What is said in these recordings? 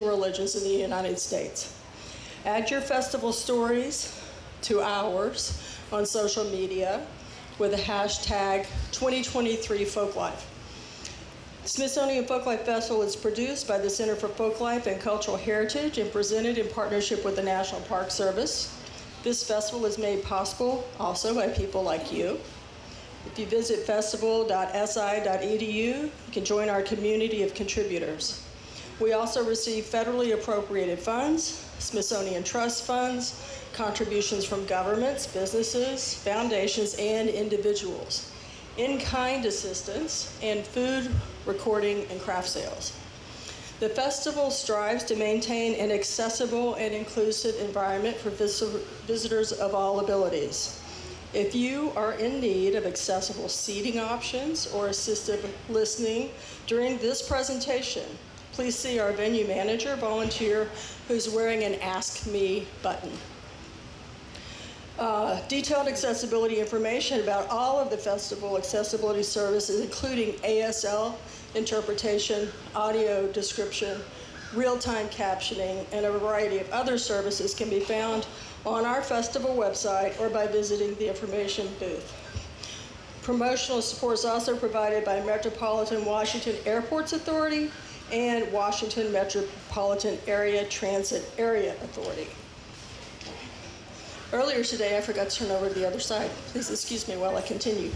religions in the United States. Add your festival stories to ours on social media with the hashtag 2023 Folklife. The Smithsonian Folklife Festival is produced by the Center for Folklife and Cultural Heritage and presented in partnership with the National Park Service. This festival is made possible also by people like you. If you visit festival.si.edu, you can join our community of contributors. We also receive federally appropriated funds, Smithsonian Trust funds, contributions from governments, businesses, foundations, and individuals, in-kind assistance, and food, recording, and craft sales. The festival strives to maintain an accessible and inclusive environment for visitors of all abilities. If you are in need of accessible seating options or assistive listening during this presentation, please see our venue manager volunteer who's wearing an Ask Me button. Detailed accessibility information about all of the festival accessibility services, including ASL interpretation, audio description, real-time captioning, and a variety of other services can be found on our festival website or by visiting the information booth. Promotional support is also provided by Metropolitan Washington Airports Authority and Washington Metropolitan Area Transit Area Authority. Earlier today, I forgot to turn over to the other side. Please excuse me while I continue.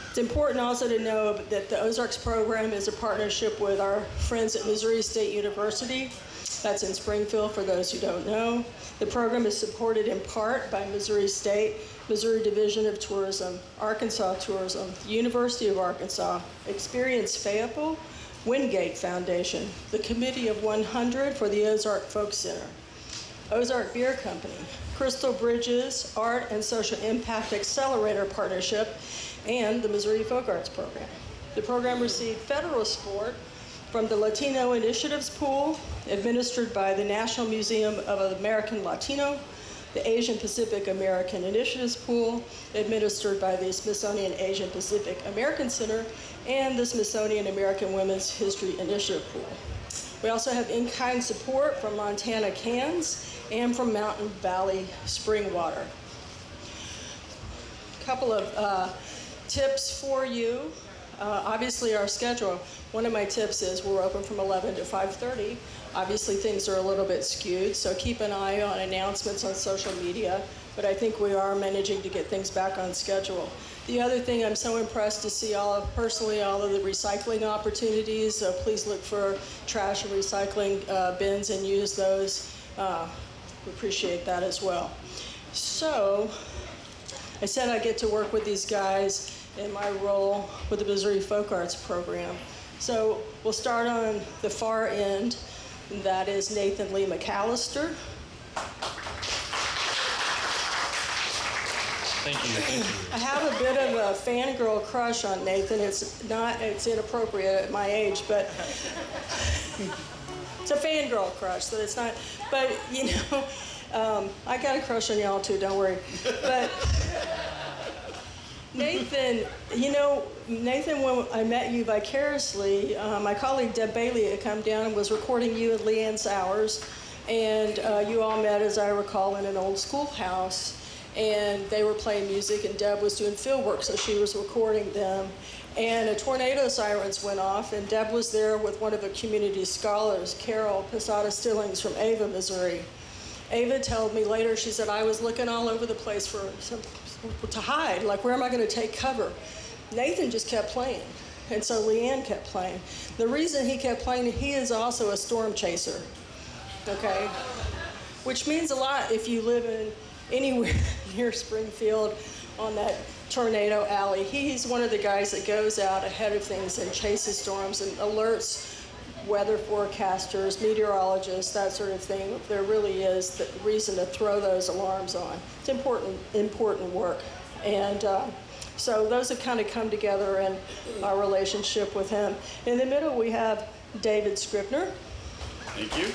It's important also to know that the Ozarks program is a partnership with our friends at Missouri State University. That's in Springfield, for those who don't know. The program is supported in part by Missouri State, Missouri Division of Tourism, Arkansas Tourism, the University of Arkansas, Experience Fayetteville, Wingate Foundation, the Committee of 100 for the Ozark Folk Center, Ozark Beer Company, Crystal Bridges Art and Social Impact Accelerator Partnership, and the Missouri Folk Arts Program. The program received federal support from the Latino Initiatives Pool, administered by the National Museum of American Latino, the Asian Pacific American Initiatives Pool, administered by the Smithsonian Asian Pacific American Center, and the Smithsonian American Women's History Initiative Pool. We also have in-kind support from Montana Cans and from Mountain Valley Spring Water. A couple of tips for you. Obviously our schedule, one of my tips is we're open from 11 to 5:30. Obviously things are a little bit skewed, so keep an eye on announcements on social media, but I think we are managing to get things back on schedule. The other thing, I'm so impressed to see all of the recycling opportunities, so please look for trash and recycling bins and use those. We appreciate that as well. So, I said I get to work with these guys in my role with the Missouri Folk Arts Program. So we'll start on the far end, and that is Nathan McAlister. Thank you. I have a bit of a fangirl crush on Nathan. It's inappropriate at my age, but it's a fangirl crush, so it's not, but you know, I got a crush on y'all too, don't worry. But Nathan, when I met you vicariously, my colleague Deb Bailey had come down and was recording you and Leanne Sowers, and you all met, as I recall, in an old schoolhouse, and they were playing music, and Deb was doing field work, so she was recording them, and a tornado sirens went off, and Deb was there with one of the community scholars, Carol Posada Stillings from Ava, Missouri. Ava told me later, she said, I was looking all over the place to hide, like where am I going to take cover? Nathan just kept playing, and so Leanne kept playing. The reason he kept playing, he is also a storm chaser, okay? Which means a lot if you live in anywhere near Springfield on that tornado alley. He's one of the guys that goes out ahead of things and chases storms and alerts weather forecasters, meteorologists, that sort of thing. There really is the reason to throw those alarms on. It's important work. And so those have kind of come together in our relationship with him. In the middle, we have David Scrivner. Thank you.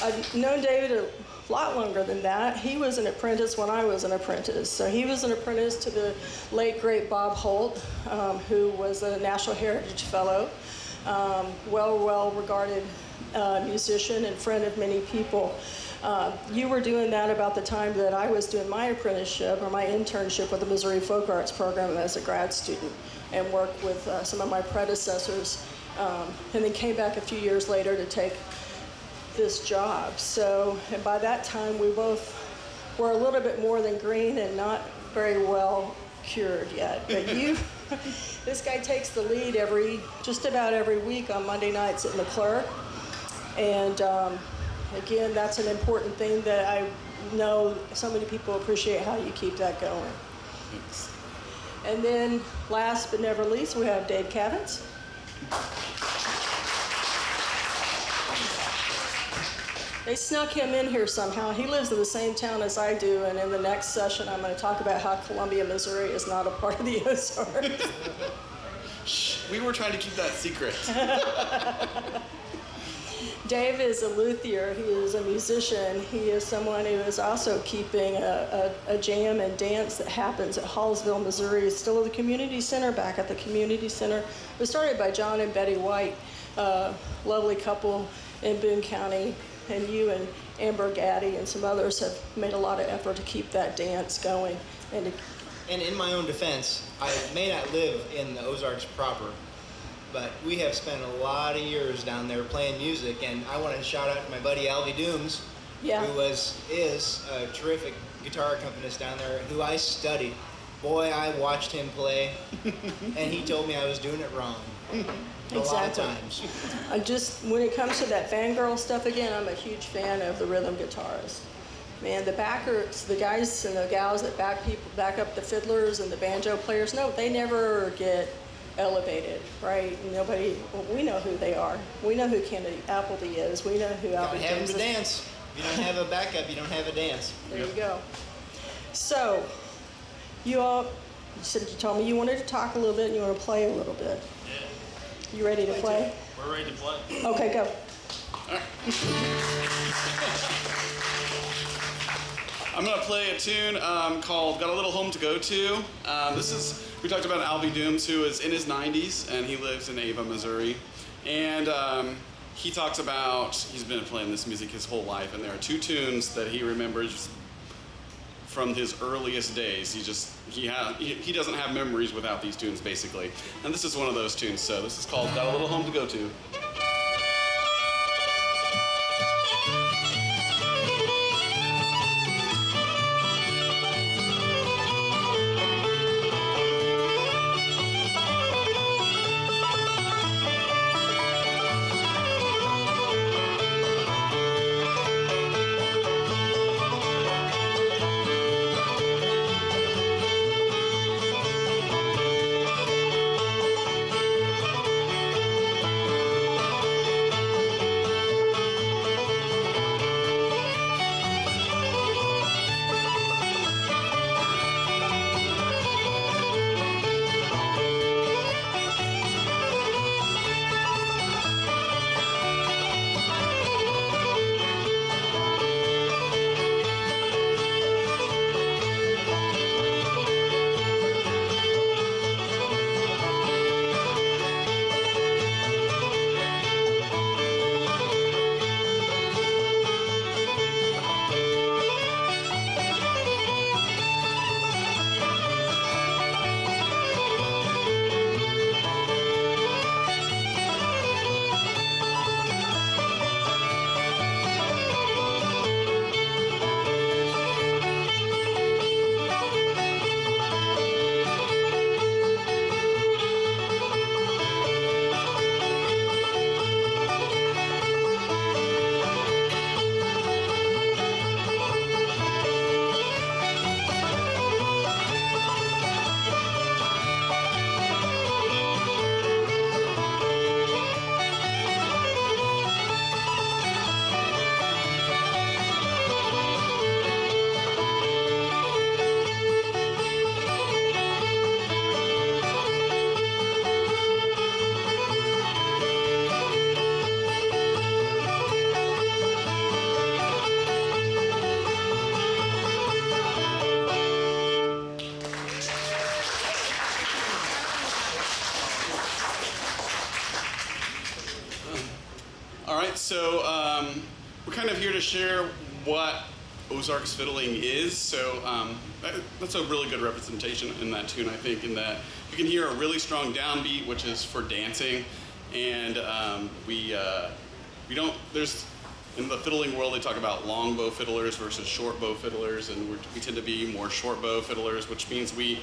I've known David a lot longer than that. He was an apprentice when I was an apprentice. So he was an apprentice to the late, great Bob Holt, who was a National Heritage Fellow, well-regarded musician and friend of many people. You were doing that about the time that I was doing my apprenticeship or my internship with the Missouri Folk Arts Program as a grad student, and worked with some of my predecessors, and then came back a few years later to take this job. So, and by that time we both were a little bit more than green and not very well cured yet. But this guy takes the lead just about every week on Monday nights at McClure. And again, that's an important thing that I know so many people appreciate how you keep that going. Thanks. And then last but never least, we have Dave Cavins. They snuck him in here somehow. He lives in the same town as I do, and in the next session I'm going to talk about how Columbia, Missouri is not a part of the Ozarks. We were trying to keep that secret. Dave is a luthier. He is a musician. He is someone who is also keeping a jam and dance that happens at Hallsville, Missouri. It's still at the community center, back at the community center. It was started by John and Betty White, a lovely couple in Boone County. And you and Amber Gaddy and some others have made a lot of effort to keep that dance going. And in my own defense, I may not live in the Ozarks proper, but we have spent a lot of years down there playing music, and I want to shout out to my buddy Alvy Dooms, who is a terrific guitar accompanist down there, who I studied. Boy, I watched him play, and he told me I was doing it wrong. A lot of times. When it comes to that fangirl stuff again, I'm a huge fan of the rhythm guitarists. Man, the backers, the guys and the gals that back up the fiddlers and the banjo players, no, they never get elevated, right? We know who they are. We know who Kennedy Appleby is. We know who Albert Don't have Jones them to is. dance. If you don't have a backup, you don't have a dance. There you go. So, you told me you wanted to talk a little bit and you want to play a little bit. Yeah. You ready to play? We're ready to play. Okay, go. I'm going to play a tune called Got a Little Home to Go To. We talked about Albie Dooms, who is in his 90s, and he lives in Ava, Missouri. And he talks about, he's been playing this music his whole life, and there are two tunes that he remembers from his earliest days. He doesn't have memories without these tunes, basically. And this is one of those tunes, so this is called Got a Little Home to Go To. So we're kind of here to share what Ozarks fiddling is. So that's a really good representation in that tune, I think, in that you can hear a really strong downbeat, which is for dancing, and we don't, there's, in the fiddling world, they talk about long bow fiddlers versus short bow fiddlers, and we tend to be more short bow fiddlers, which means we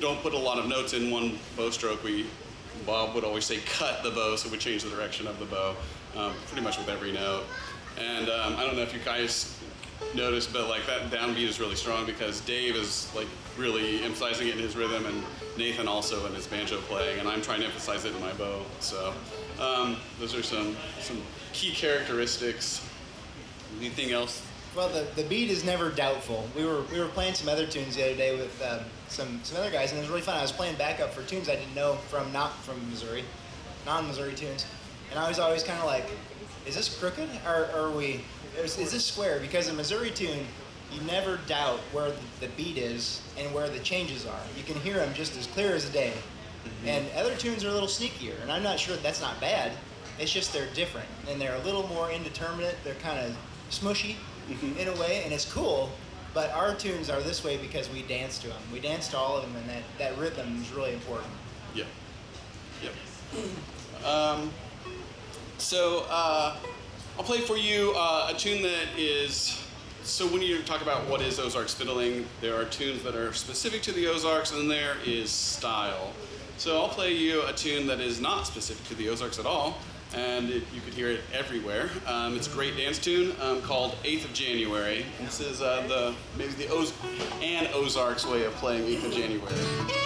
don't put a lot of notes in one bow stroke. Bob would always say cut the bow, so we change the direction of the bow pretty much with every note. And I don't know if you guys noticed, but like that downbeat is really strong because Dave is like really emphasizing it in his rhythm, and Nathan also in his banjo playing, and I'm trying to emphasize it in my bow. So those are some key characteristics. Anything else? Well, the beat is never doubtful. We were playing some other tunes the other day with some other guys, and it was really fun. I was playing backup for tunes I didn't know not from Missouri, non-Missouri tunes, and I was always kind of like, is this crooked or is this square? Because a Missouri tune, you never doubt where the beat is and where the changes are. You can hear them just as clear as a day. Mm-hmm. And other tunes are a little sneakier, and I'm not sure that's not bad. It's just they're different, and they're a little more indeterminate. They're kind of smushy in a way, and it's cool. But our tunes are this way because we dance to them. We dance to all of them, and that rhythm is really important. Yep. So I'll play for you a tune that is, so when you talk about what is Ozarks fiddling, there are tunes that are specific to the Ozarks, and there is style. So I'll play you a tune that is not specific to the Ozarks at all, and you could hear it everywhere. It's a great dance tune called 8th of January. This is maybe the Ozarks way of playing 8th of January.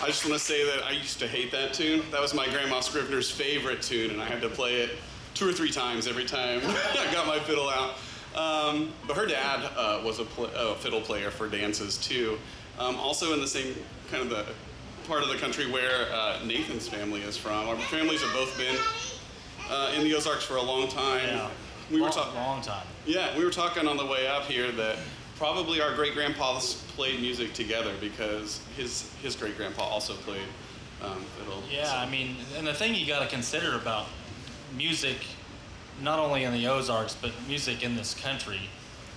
I just want to say that I used to hate that tune. That was my grandma Scrivner's favorite tune, and I had to play it 2 or 3 times every time I got my fiddle out. But her dad was a fiddle player for dances too. Also in the same kind of the part of the country where Nathan's family is from. Our families have both been in the Ozarks for a long time. Yeah, long time. Yeah, we were talking on the way up here that probably our great-grandpas played music together because his great-grandpa also played fiddle. Yeah, so. I mean, and the thing you got to consider about music, not only in the Ozarks, but music in this country,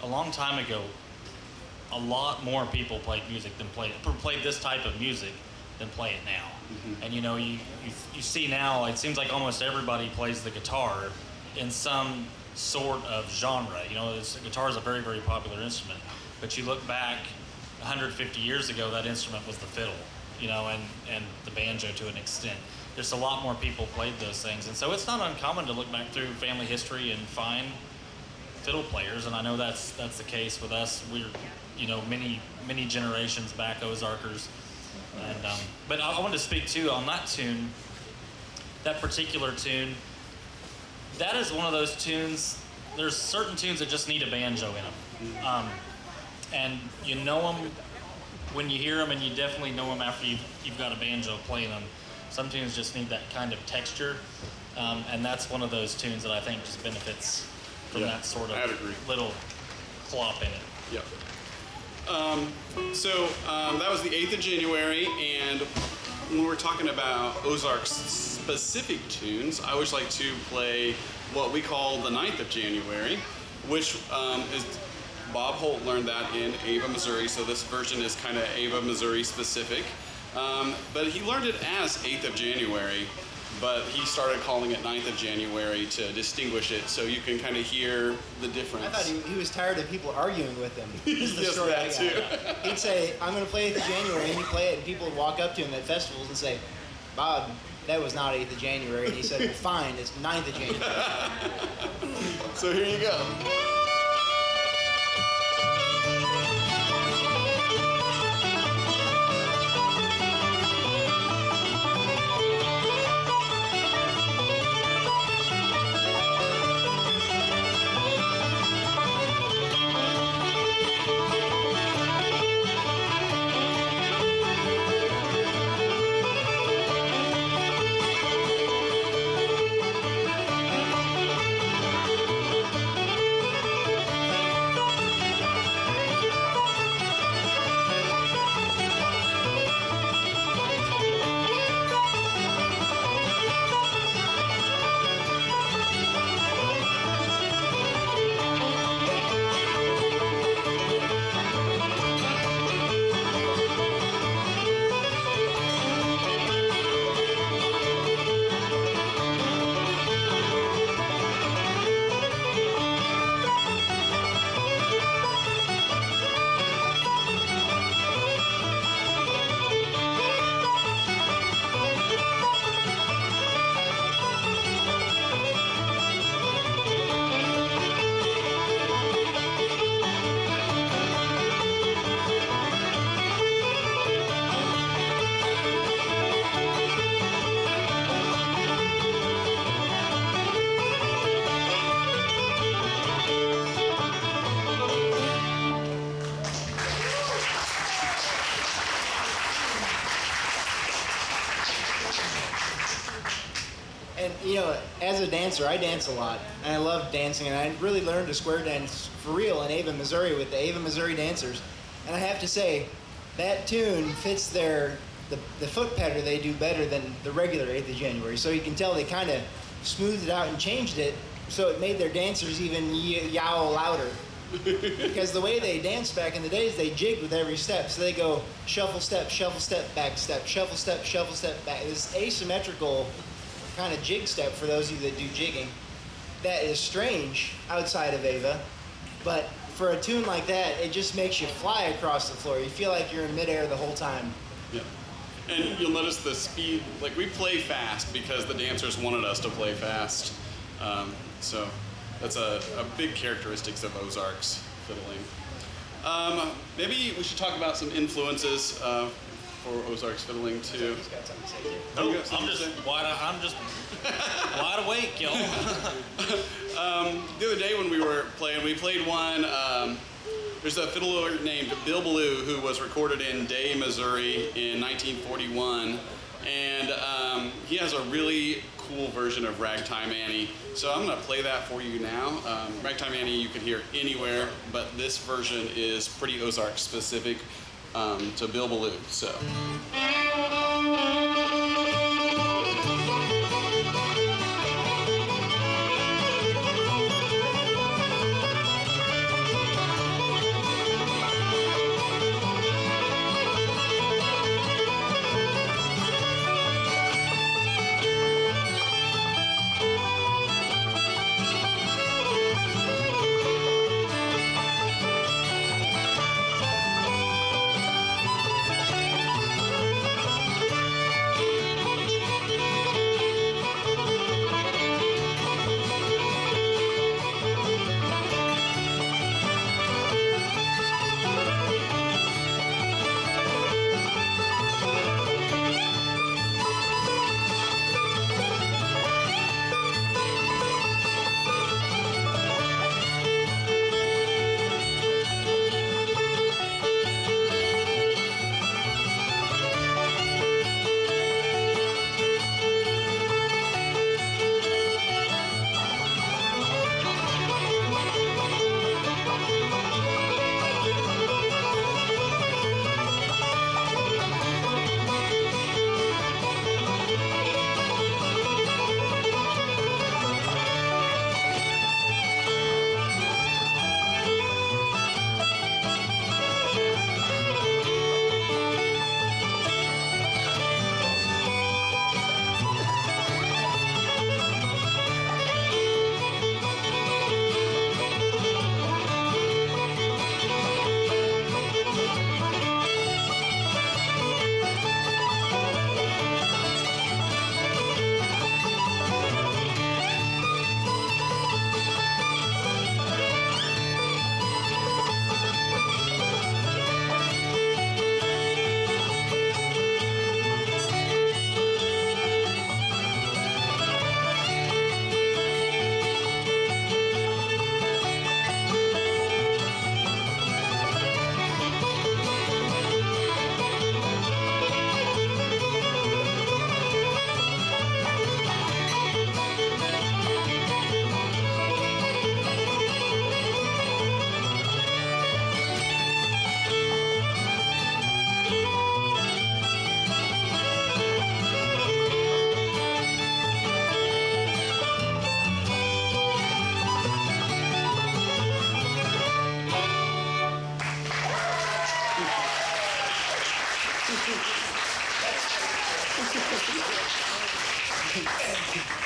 a long time ago, a lot more people played music than played this type of music than play it now. Mm-hmm. And you know, you see now, it seems like almost everybody plays the guitar in some sort of genre. You know, guitar is a very, very popular instrument. But you look back 150 years ago, that instrument was the fiddle, you know, and the banjo to an extent. Just a lot more people played those things. And so it's not uncommon to look back through family history and find fiddle players. And I know that's the case with us. We're, you know, many generations back Ozarkers. And but I wanted to speak too on that tune, that particular tune. That is one of those tunes. There's certain tunes that just need a banjo in them, and you know them when you hear them, and you definitely know them after you've got a banjo playing them. Some tunes just need that kind of texture, and that's one of those tunes that I think just benefits from that sort of little clop in it. Yeah. That was the 8th of January, and when we're talking about Ozarks specific tunes, I always like to play what we call the 9th of January, which is Bob Holt learned that in Ava, Missouri, so this version is kind of Ava, Missouri specific. But he learned it as 8th of January, but he started calling it 9th of January to distinguish it, so you can kind of hear the difference. I thought he was tired of people arguing with him. This is the Yes, story that I got. too. He'd say, I'm going to play 8th of January, and he'd play it, and people would walk up to him at festivals and say, Bob, that was not 8th of January. And he said, well, fine, it's 9th of January. So here you go. As a dancer, I dance a lot, and I love dancing, and I really learned to square dance for real in Ava, Missouri with the Ava, Missouri dancers. And I have to say, that tune fits the foot pattern they do better than the regular 8th of January. So you can tell they kind of smoothed it out and changed it so it made their dancers even yowl louder. Because the way they danced back in the days, they jigged with every step. So they go shuffle, step, back step, shuffle, step, back. This asymmetrical kind of jig step for those of you that do jigging. That is strange outside of Ava, but for a tune like that, it just makes you fly across the floor. You feel like you're in midair the whole time. Yeah. And you'll notice the speed, like we play fast because the dancers wanted us to play fast. So that's a big characteristics of Ozarks fiddling. Maybe we should talk about some influences for Ozarks fiddling too. He's got something to say too. Oh, I'm just wide awake, y'all. The other day when we were playing, we played one. There's a fiddler named Bill Ballou who was recorded in Day, Missouri in 1941, and he has a really cool version of Ragtime Annie. So I'm going to play that for you now. Ragtime Annie you can hear anywhere, but this version is pretty Ozark specific to Bill Ballou. So.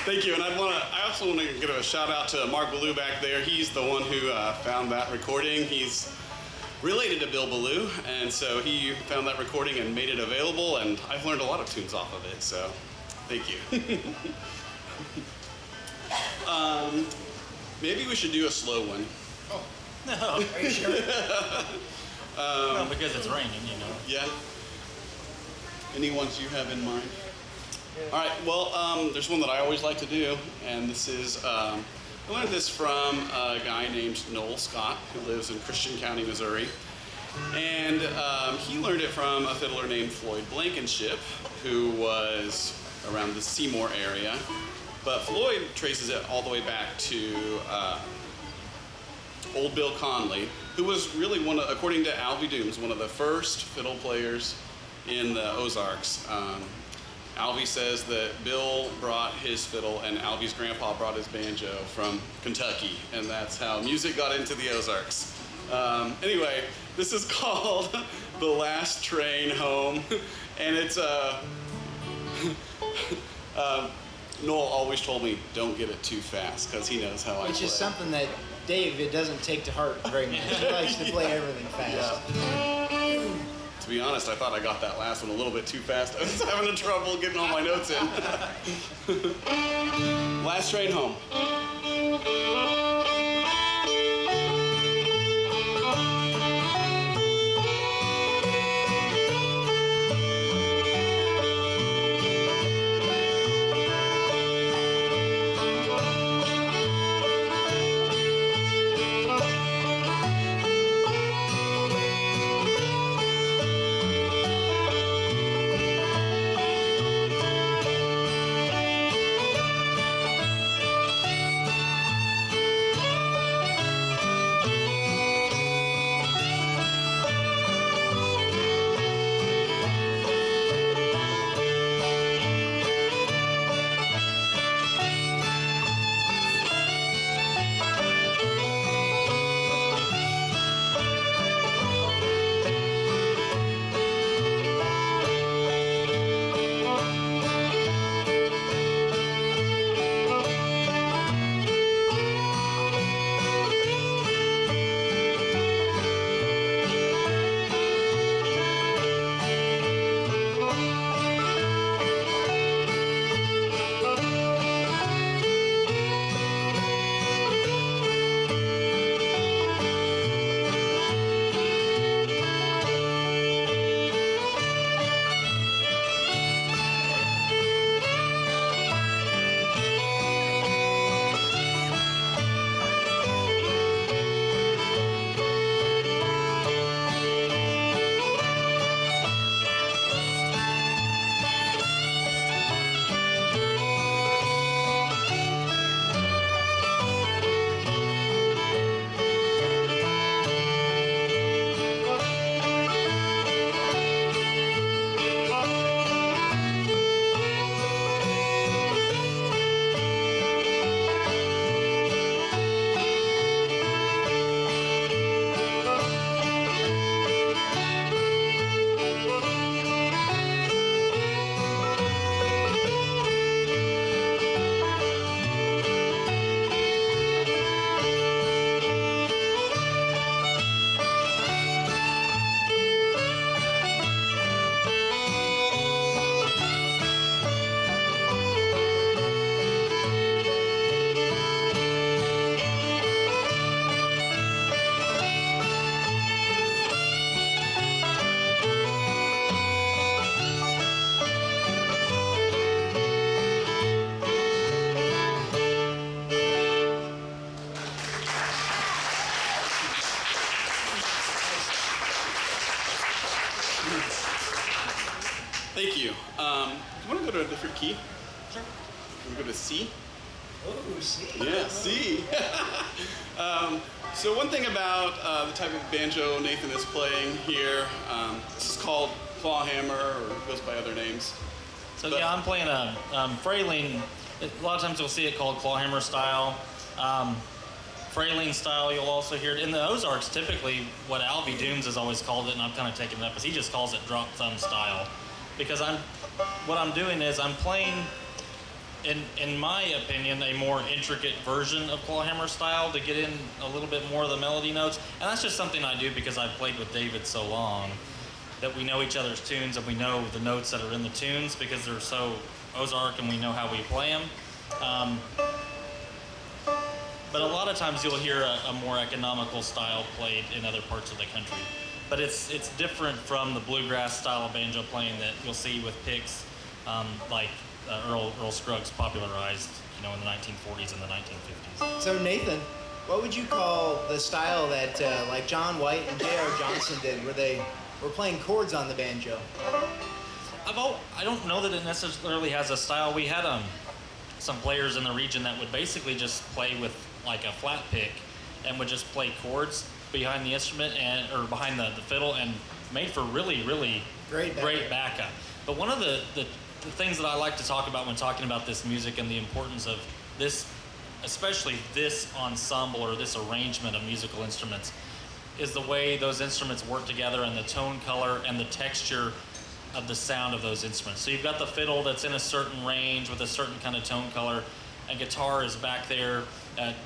Thank you, and I also want to give a shout out to Mark Ballou back there. He's the one who found that recording. He's related to Bill Ballou, and so he found that recording and made it available, and I've learned a lot of tunes off of it, so thank you. Maybe we should do a slow one. Oh, No, are you sure? well, because it's raining, you know. Yeah? Any ones you have in mind? All right, well, there's one that I always like to do, and this is, I learned this from a guy named Noel Scott, who lives in Christian County, Missouri. And he learned it from a fiddler named Floyd Blankenship, who was around the Seymour area. But Floyd traces it all the way back to Old Bill Conley, who was really according to Alvy Dooms, one of the first fiddle players in the Ozarks. Alvy says that Bill brought his fiddle and Alvy's grandpa brought his banjo from Kentucky, and that's how music got into the Ozarks. Anyway, this is called The Last Train Home, and it's Noel always told me, don't get it too fast, because he knows how I play. Which is something that Dave doesn't take to heart very much. He likes to play everything fast. Yeah. To be honest, I thought I got that last one a little bit too fast. I was having trouble getting all my notes in. Last Train Home. Thank you. Do you want to go to a different key? Sure. Can we go to C? Oh, C. Yeah, C. So one thing about the type of banjo Nathan is playing here, this is called claw hammer, or it goes by other names. So yeah, I'm playing a frailing. A lot of times you'll see it called clawhammer style. frailing style, you'll also hear it. In the Ozarks, typically, what Albie Dooms has always called it, and I've kind of taken it up, is he just calls it drop thumb style. Because what I'm doing is I'm playing, in my opinion, a more intricate version of clawhammer style to get in a little bit more of the melody notes. And that's just something I do because I've played with David so long that we know each other's tunes and we know the notes that are in the tunes because they're so Ozark and we know how we play them. But a lot of times you'll hear a more economical style played in other parts of the country. But it's different from the bluegrass style of banjo playing that you'll see with picks, like Earl Scruggs popularized, in the 1940s and the 1950s. So Nathan, what would you call the style that like John White and J.R. Johnson did, where they were playing chords on the banjo? I don't know that it necessarily has a style. We had some players in the region that would basically just play with like a flat pick and would just play chords behind the instrument or behind the fiddle, and made for really, really great backup. But one of the things that I like to talk about when talking about this music and the importance of this, especially this ensemble or this arrangement of musical instruments, is the way those instruments work together and the tone color and the texture of the sound of those instruments. So you've got the fiddle that's in a certain range with a certain kind of tone color, and guitar is back there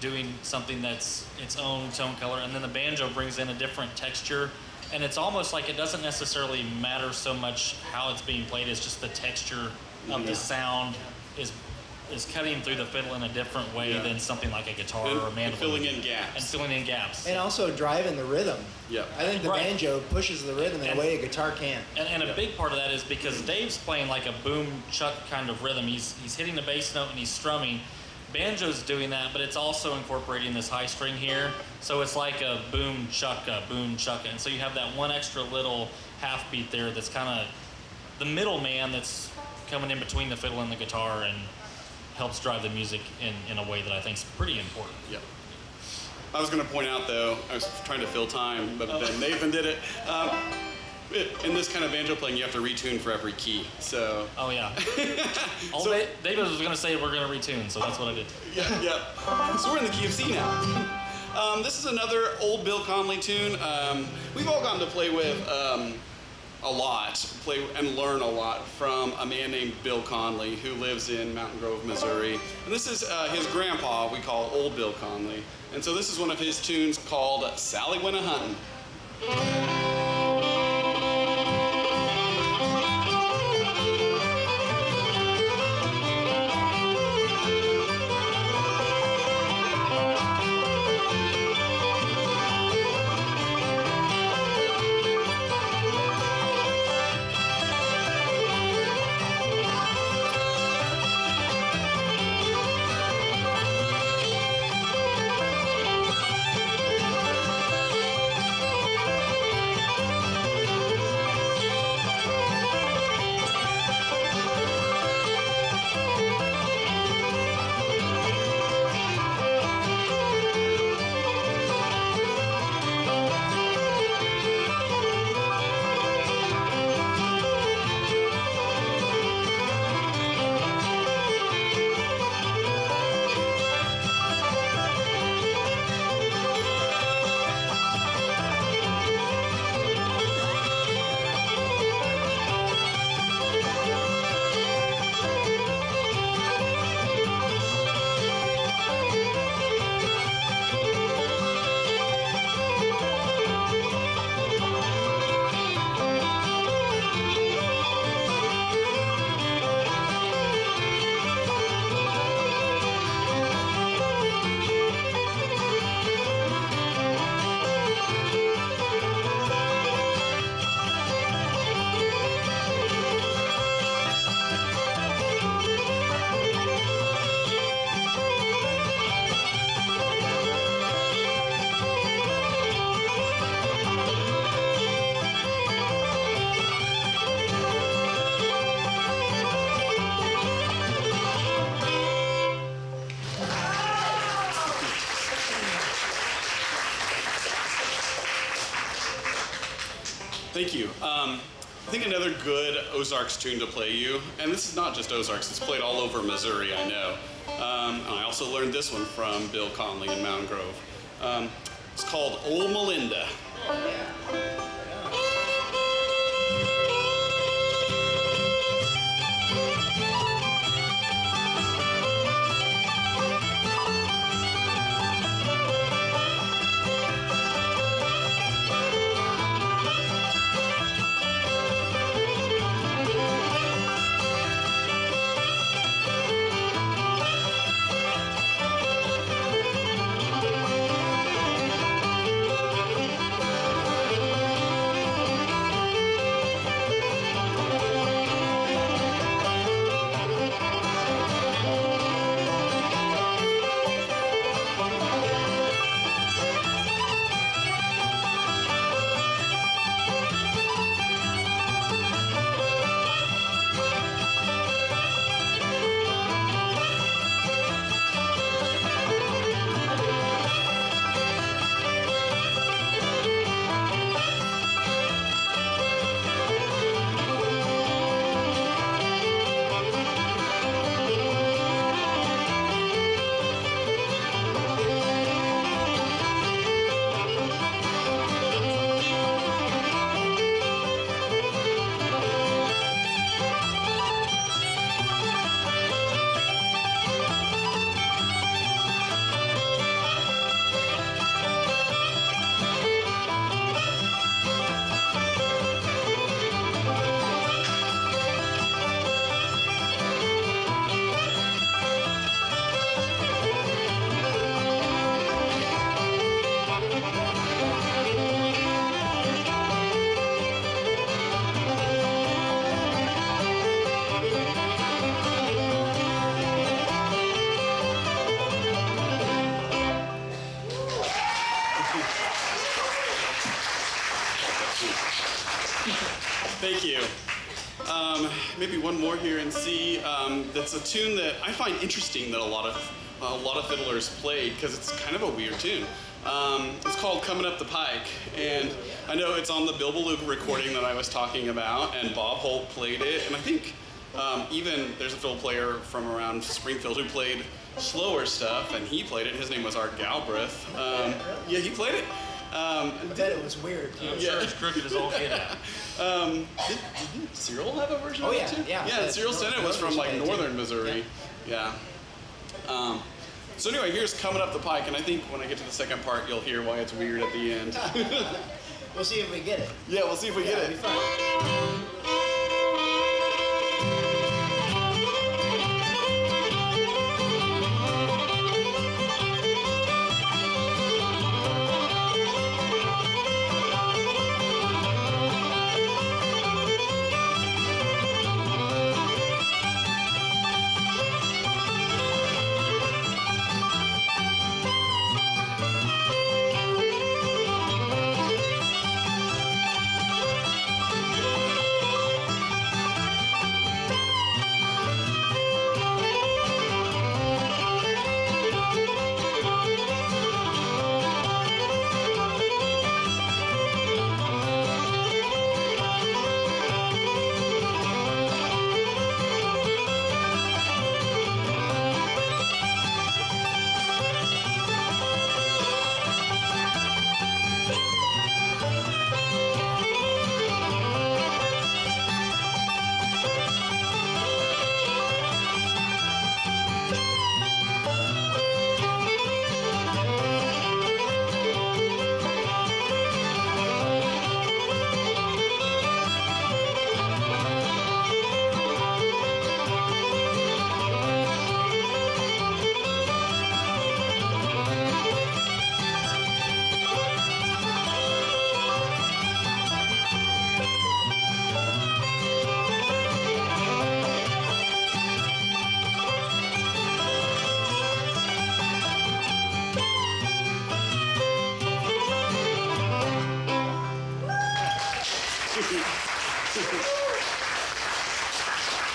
doing something that's its own tone color, and then the banjo brings in a different texture, and it's almost like it doesn't necessarily matter so much how it's being played, it's just the texture of the sound is cutting through the fiddle in a different way than something like a guitar or a mandolin. And filling in gaps. And also driving the rhythm. Yeah. I think the banjo pushes the rhythm in a way a guitar can't. And a big part of that is because Dave's playing like a boom chuck kind of rhythm. He's hitting the bass note and he's strumming. Banjo's doing that, but it's also incorporating this high string here. So it's like a boom chucka, boom chucka. And so you have that one extra little half beat there that's kind of the middleman that's coming in between the fiddle and the guitar and helps drive the music in a way that I think is pretty important. Yeah. I was going to point out, though, I was trying to fill time, but then Nathan did it. In this kind of banjo playing, you have to retune for every key. So. Oh yeah. David was going to say we're going to retune, so that's what I did. Yeah. So we're in the key of C now. This is another old Bill Conley tune. We've all gotten to play with play and learn a lot from a man named Bill Conley who lives in Mountain Grove, Missouri. And this is his grandpa, we call Old Bill Conley. And so this is one of his tunes called Sally Went A-Huntin'. Thank you. I think another good Ozarks tune to play you, and this is not just Ozarks, it's played all over Missouri, I know. I also learned this one from Bill Conley in Mountain Grove. It's called Old Melinda. Thank you. Maybe one more here in C. That's a tune that I find interesting that a lot of fiddlers played because it's kind of a weird tune. It's called "Coming Up the Pike," and I know it's on the Bill Beluga recording that I was talking about, and Bob Holt played it, and I think even there's a fiddle player from around Springfield who played slower stuff, and he played it. His name was Art Galbraith. Yeah, he played it. I bet it was weird. I'm sure it's crooked as all get out. Didn't Cyril have a version Oh, of yeah, it too? yeah. Yeah, Cyril Sennett was from like northern Missouri. Yeah. So anyway, here's "Coming Up the Pike," and I think when I get to the second part, you'll hear why it's weird at the end. We'll see if we get it. Yeah, we'll see if we get It'll it. be fun.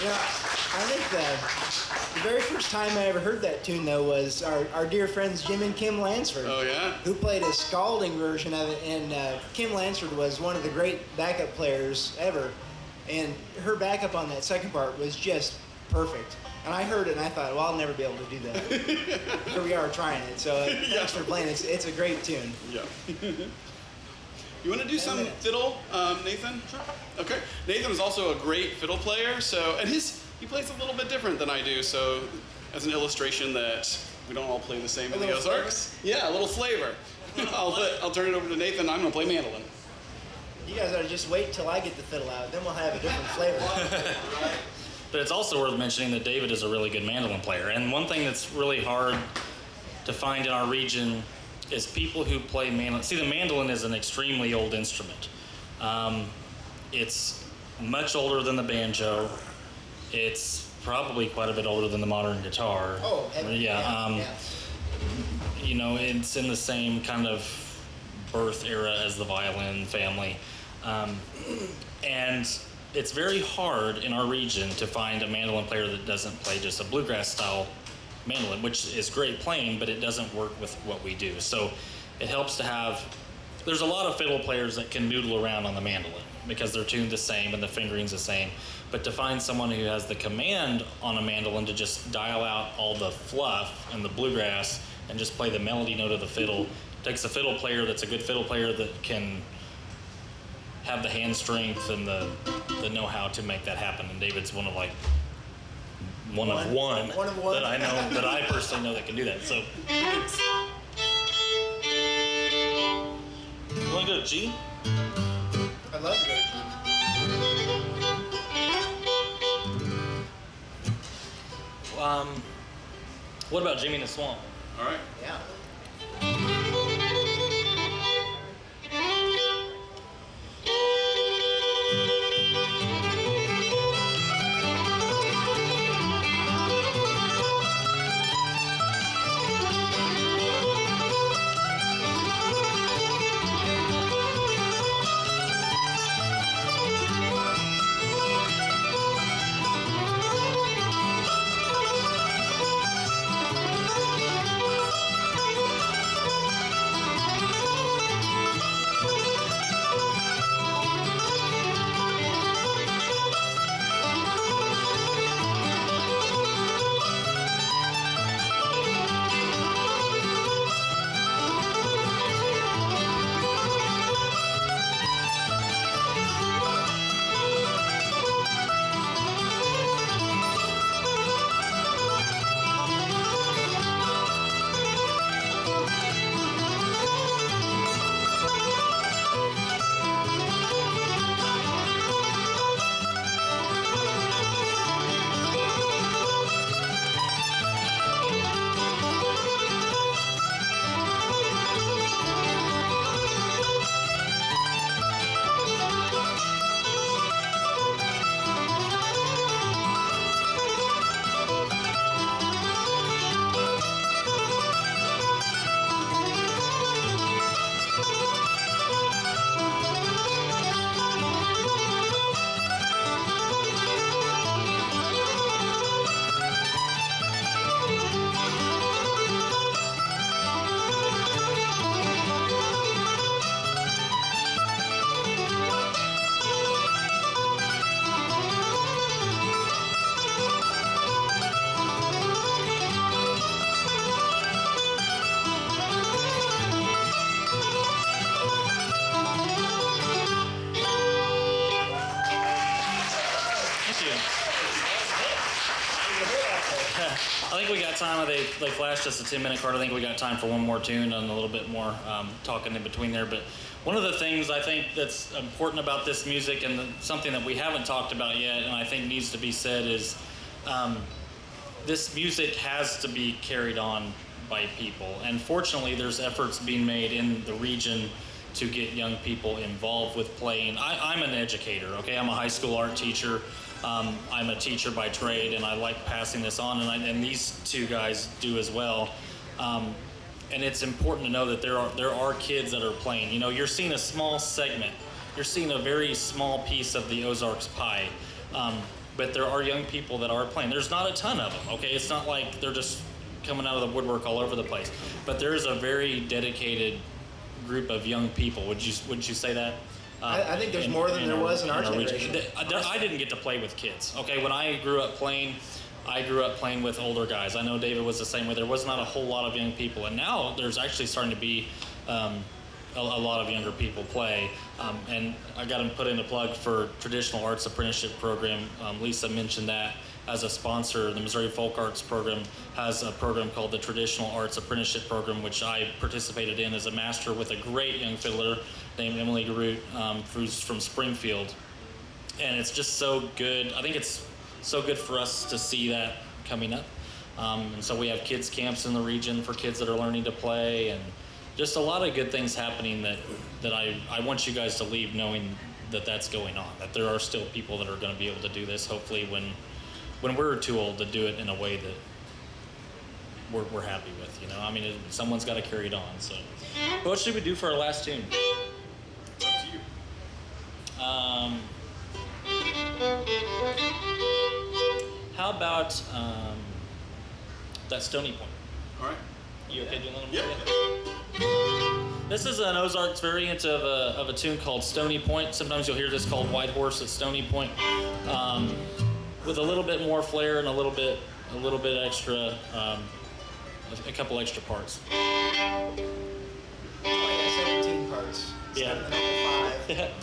Yeah, I think the very first time I ever heard that tune, though, was our dear friends Jim and Kim Lansford. Oh, yeah? Who played a scalding version of it, and Kim Lansford was one of the great backup players ever, and her backup on that second part was just perfect. And I heard it and I thought, well, I'll never be able to do that. Here we are trying it. So thanks for playing. It's a great tune. Yeah. You want to do some fiddle, Nathan? Sure. Okay. Nathan is also a great fiddle player. So, and he plays a little bit different than I do. So, as an illustration that we don't all play the same in the Ozarks. Flavor? Yeah, a little flavor. I'll turn it over to Nathan. I'm going to play mandolin. You guys ought to just wait till I get the fiddle out. Then we'll have a different flavor. But it's also worth mentioning that David is a really good mandolin player. And one thing that's really hard to find in our region is people who play mandolin. See, the mandolin is an extremely old instrument. It's much older than the banjo. It's probably quite a bit older than the modern guitar. Oh, heavy. Yeah. You know, it's in the same kind of birth era as the violin family. And it's very hard in our region to find a mandolin player that doesn't play just a bluegrass style mandolin, which is great playing, but it doesn't work with what we do. So it helps to have, there's a lot of fiddle players that can noodle around on the mandolin because they're tuned the same and the fingering's the same. But to find someone who has the command on a mandolin to just dial out all the fluff and the bluegrass and just play the melody note of the fiddle, takes a fiddle player that's a good fiddle player that can have the hand strength and the know-how to make that happen. And David's one of one that I know, that I personally know that can do that. So, you want to go to G? I'd love to go to G. What about Jimmy in the Swamp? All right. Yeah. I think we got time. They flashed us a 10-minute card. I think we got time for one more tune and a little bit more talking in between there. But one of the things I think that's important about this music and something that we haven't talked about yet and I think needs to be said is this music has to be carried on by people. And fortunately, there's efforts being made in the region to get young people involved with playing. I'm an educator, okay? I'm a high school art teacher. I'm a teacher by trade, and I like passing this on, and these two guys do as well. And it's important to know that there are kids that are playing. You know, you're seeing a small segment. You're seeing a very small piece of the Ozarks pie. But there are young people that are playing. There's not a ton of them, okay? It's not like they're just coming out of the woodwork all over the place. But there is a very dedicated group of young people. Would you say that? I think there's more than there was in our generation. I didn't get to play with kids. Okay, when I grew up playing, I grew up playing with older guys. I know David was the same way. There was not a whole lot of young people, and now there's actually starting to be a lot of younger people play. And I got to put in a plug for Traditional Arts Apprenticeship Program. Lisa mentioned that as a sponsor. The Missouri Folk Arts Program has a program called the Traditional Arts Apprenticeship Program, which I participated in as a master with a great young fiddler named Emily Garut, who's from Springfield. And it's just so good. I think it's so good for us to see that coming up. And so we have kids camps in the region for kids that are learning to play, and just a lot of good things happening that I want you guys to leave knowing that that's going on, that there are still people that are going to be able to do this, hopefully when we're too old to do it in a way that we're happy with, you know. I mean, someone's got to carry it on. So what should we do for our last tune? It's up to you. How about that Stony Point? All right. You okay doing a little Yeah. bit? This is an Ozarks variant of a tune called Stony Point. Sometimes you'll hear this called White Horse at Stony Point, with a little bit more flair and a little bit extra, a couple extra parts. Oh, yeah, 17 parts. Yeah. 5.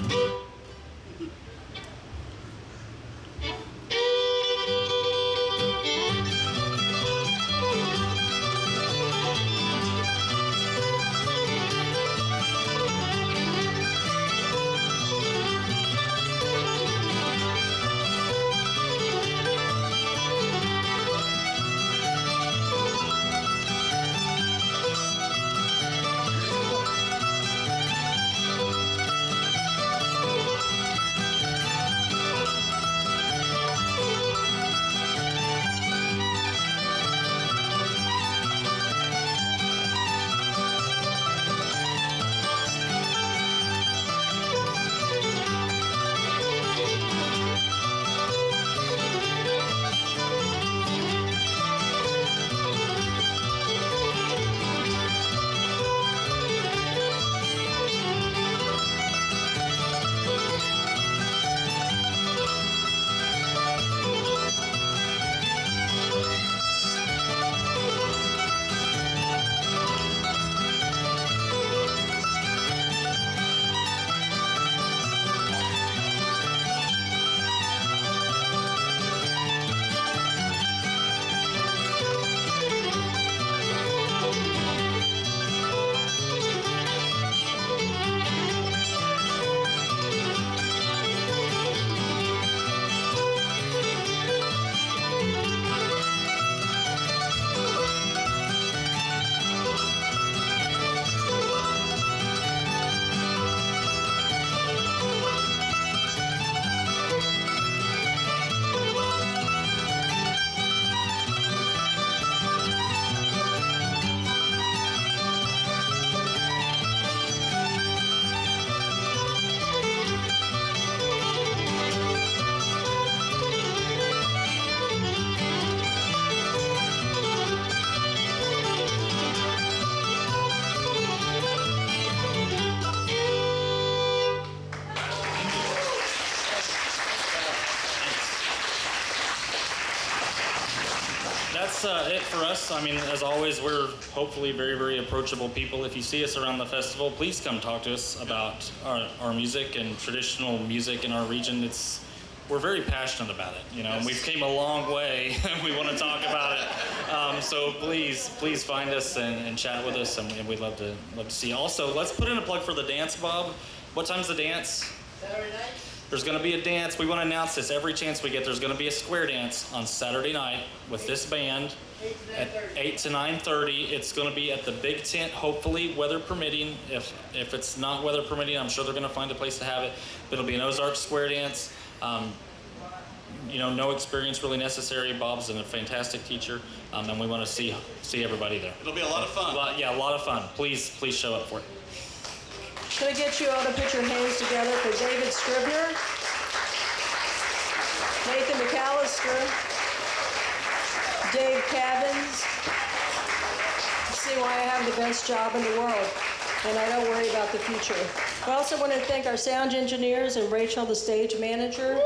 That's it for us. I mean, as always, we're hopefully very, very approachable people. If you see us around the festival, please come talk to us about our music and traditional music in our region. We're very passionate about it, you know, and we've came a long way, and we want to talk about it. So please find us and chat with us, and we'd love to see you. Also, let's put in a plug for the dance, Bob. What time's the dance? Saturday night. There's going to be a dance. We want to announce this every chance we get. There's going to be a square dance on Saturday night with this band at 8 to 9:30. It's going to be at the Big Tent, hopefully, weather permitting. If it's not weather permitting, I'm sure they're going to find a place to have it. But it'll be an Ozarks square dance. You know, no experience really necessary. Bob's a fantastic teacher, and we want to see everybody there. It'll be a lot of fun. A lot of fun. Please show up for it. Can I get you all to put your hands together for David Scrivner, Nathan McAlister, Dave Cavins. See why I have the best job in the world, and I don't worry about the future. I also want to thank our sound engineers and Rachel, the stage manager.